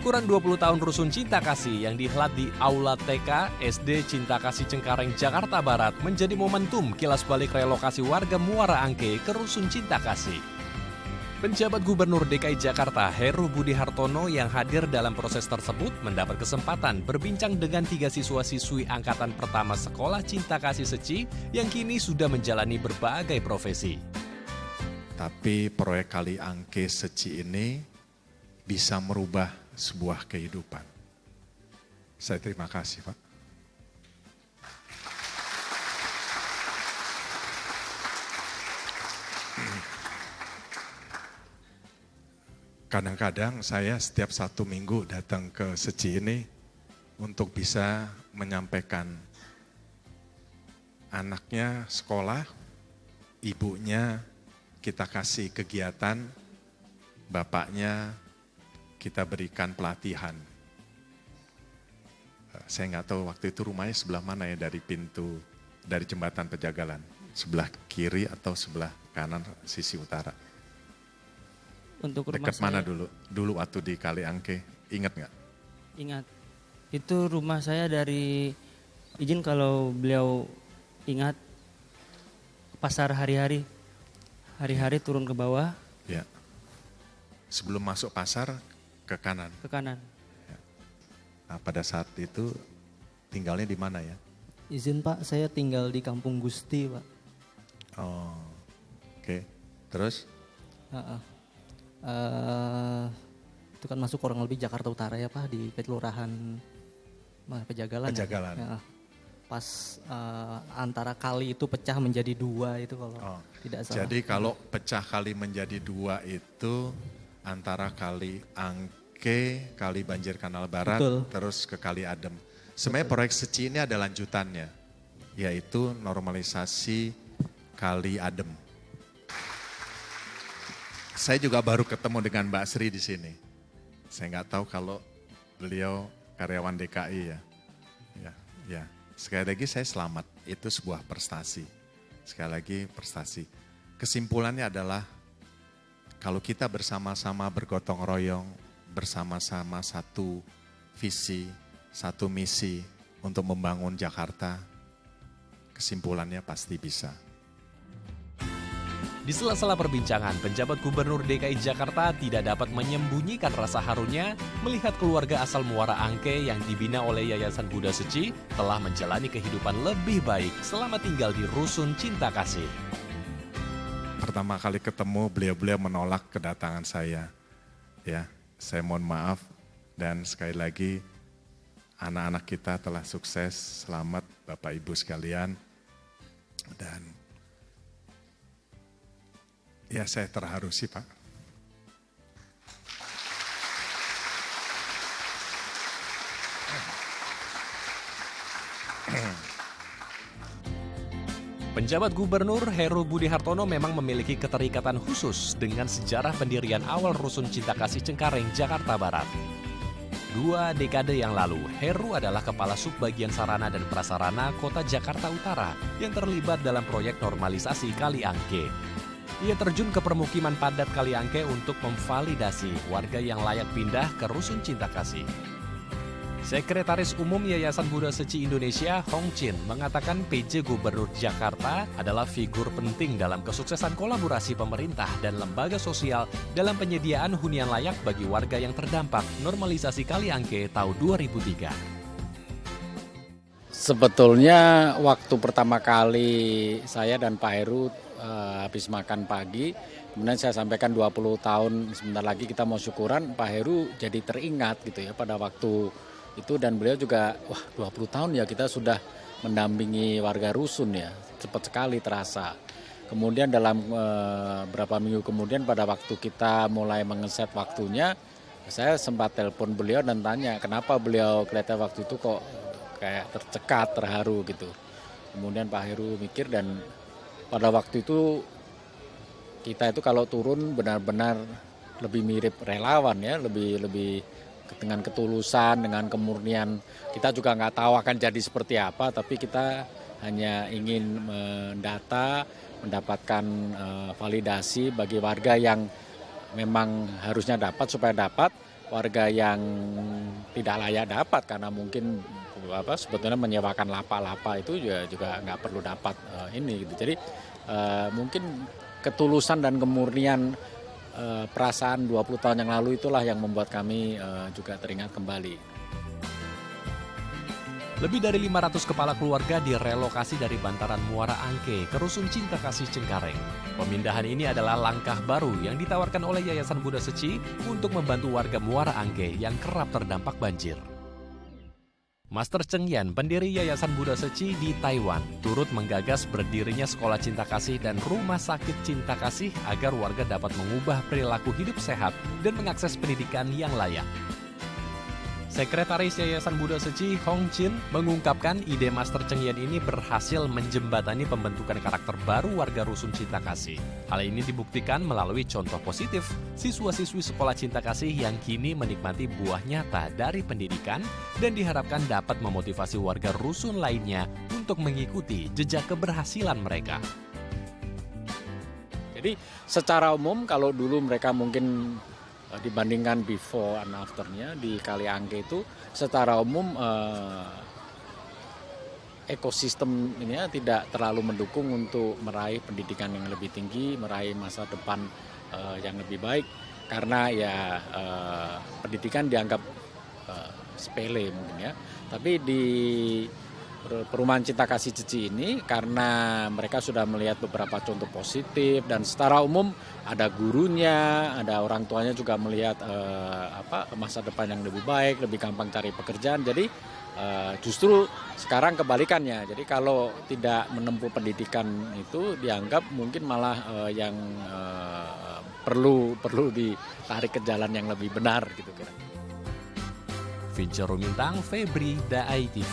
Syukuran 20 tahun Rusun Cinta Kasih yang dihelat di Aula TK SD Cinta Kasih Cengkareng, Jakarta Barat menjadi momentum kilas balik relokasi warga Muara Angke ke Rusun Cinta Kasih. Penjabat Gubernur DKI Jakarta Heru Budi Hartono yang hadir dalam proses tersebut mendapat kesempatan berbincang dengan 3 siswa-siswi angkatan pertama Sekolah Cinta Kasih Seci yang kini sudah menjalani berbagai profesi. Tapi proyek Kali Angke Seci ini bisa merubah sebuah kehidupan. Saya terima kasih, Pak. Kadang-kadang saya setiap 1 minggu datang ke Seci ini untuk bisa menyampaikan anaknya sekolah, ibunya kita kasih kegiatan, bapaknya kita berikan pelatihan. Saya nggak tahu waktu itu rumahnya sebelah mana ya dari pintu, dari jembatan Pejagalan. Sebelah kiri atau sebelah kanan sisi utara. Untuk rumah dekat saya, mana dulu? Dulu waktu di Kali Angke, ingat nggak? Ingat. Itu rumah saya dari, izin kalau beliau ingat, pasar hari-hari. Hari-hari turun ke bawah. Ya. Sebelum masuk pasar ke kanan. Ke kanan. Ya. Nah, pada saat itu tinggalnya di mana ya? Izin Pak, saya tinggal di Kampung Gusti Pak. Oh, oke. Terus? Itu kan masuk kurang lebih Jakarta Utara ya Pak, di Kelurahan Pejagalan. Pejagalan. Ya. Pas antara kali itu pecah menjadi 2 itu kalau tidak salah. Jadi kalau pecah kali menjadi 2 itu antara Kali Angke, Kali Banjir Kanal Barat, Betul. terus ke Kali Adem. Sebenarnya proyek Seci ini ada lanjutannya, yaitu normalisasi Kali Adem. Saya juga baru ketemu dengan Mbak Sri di sini. Saya nggak tahu kalau beliau karyawan DKI ya. Ya. Sekali lagi saya selamat, itu sebuah prestasi. Sekali lagi prestasi. Kesimpulannya adalah kalau kita bersama-sama bergotong royong, bersama-sama satu visi, satu misi untuk membangun Jakarta, kesimpulannya pasti bisa. Di sela-sela perbincangan, penjabat Gubernur DKI Jakarta tidak dapat menyembunyikan rasa harunya melihat keluarga asal Muara Angke yang dibina oleh Yayasan Buddha Seci telah menjalani kehidupan lebih baik selama tinggal di Rusun Cinta Kasih. Pertama kali ketemu beliau-beliau menolak kedatangan saya. Ya, saya mohon maaf dan sekali lagi anak-anak kita telah sukses, selamat Bapak Ibu sekalian. Dan ya saya terharu sih Pak. Penjabat Gubernur Heru Budi Hartono memang memiliki keterikatan khusus dengan sejarah pendirian awal Rusun Cinta Kasih Cengkareng, Jakarta Barat. 2 dekade yang lalu, Heru adalah Kepala Subbagian Sarana dan Prasarana Kota Jakarta Utara yang terlibat dalam proyek normalisasi Kali Angke. Ia terjun ke permukiman padat Kali Angke untuk memvalidasi warga yang layak pindah ke Rusun Cinta Kasih. Sekretaris Umum Yayasan Buddha Seci Indonesia, Hong Chin, mengatakan PJ Gubernur Jakarta adalah figur penting dalam kesuksesan kolaborasi pemerintah dan lembaga sosial dalam penyediaan hunian layak bagi warga yang terdampak normalisasi Kali Angke tahun 2003. Sebetulnya waktu pertama kali saya dan Pak Heru habis makan pagi, kemudian saya sampaikan 20 tahun sebentar lagi kita mau syukuran, Pak Heru jadi teringat gitu ya pada waktu itu, dan beliau juga, wah 20 tahun ya kita sudah mendampingi warga rusun ya, cepat sekali terasa. Kemudian dalam beberapa minggu kemudian pada waktu kita mulai mengeset waktunya, saya sempat telepon beliau dan tanya kenapa beliau kelihatan waktu itu kok kayak tercekat, terharu gitu. Kemudian Pak Heru mikir dan pada waktu itu kita itu kalau turun benar-benar lebih mirip relawan ya, lebih dengan ketulusan, dengan kemurnian. Kita juga nggak tahu akan jadi seperti apa, tapi kita hanya ingin mendata, mendapatkan validasi bagi warga yang memang harusnya dapat supaya dapat, warga yang tidak layak dapat karena mungkin sebetulnya menyewakan lapak-lapak itu juga nggak perlu dapat ini gitu. Jadi mungkin ketulusan dan kemurnian perasaan 20 tahun yang lalu itulah yang membuat kami juga teringat kembali. Lebih dari 500 kepala keluarga direlokasi dari bantaran Muara Angke ke Rusun Cinta Kasih Cengkareng. Pemindahan ini adalah langkah baru yang ditawarkan oleh Yayasan Buddha Seci untuk membantu warga Muara Angke yang kerap terdampak banjir. Master Cheng Yan, pendiri Yayasan Buddha Seci di Taiwan, turut menggagas berdirinya Sekolah Cinta Kasih dan Rumah Sakit Cinta Kasih agar warga dapat mengubah perilaku hidup sehat dan mengakses pendidikan yang layak. Sekretaris Yayasan Buddha Seci, Hong Chin, mengungkapkan ide Master Cheng Yan ini berhasil menjembatani pembentukan karakter baru warga Rusun Cinta Kasih. Hal ini dibuktikan melalui contoh positif siswa-siswi Sekolah Cinta Kasih yang kini menikmati buah nyata dari pendidikan dan diharapkan dapat memotivasi warga rusun lainnya untuk mengikuti jejak keberhasilan mereka. Jadi secara umum kalau dulu mereka mungkin dibandingkan before and afternya di Kali Angke itu secara umum ekosistem ini tidak terlalu mendukung untuk meraih pendidikan yang lebih tinggi, meraih masa depan yang lebih baik karena ya pendidikan dianggap sepele mungkin ya. Tapi di Perumahan Cinta Kasih Ceci ini karena mereka sudah melihat beberapa contoh positif dan secara umum ada gurunya, ada orang tuanya juga melihat masa depan yang lebih baik, lebih gampang cari pekerjaan. Jadi justru sekarang kebalikannya. Jadi kalau tidak menempuh pendidikan itu dianggap mungkin malah yang perlu ditarik ke jalan yang lebih benar gitu kira. Vincer Rumintang, Febri, Daai TV.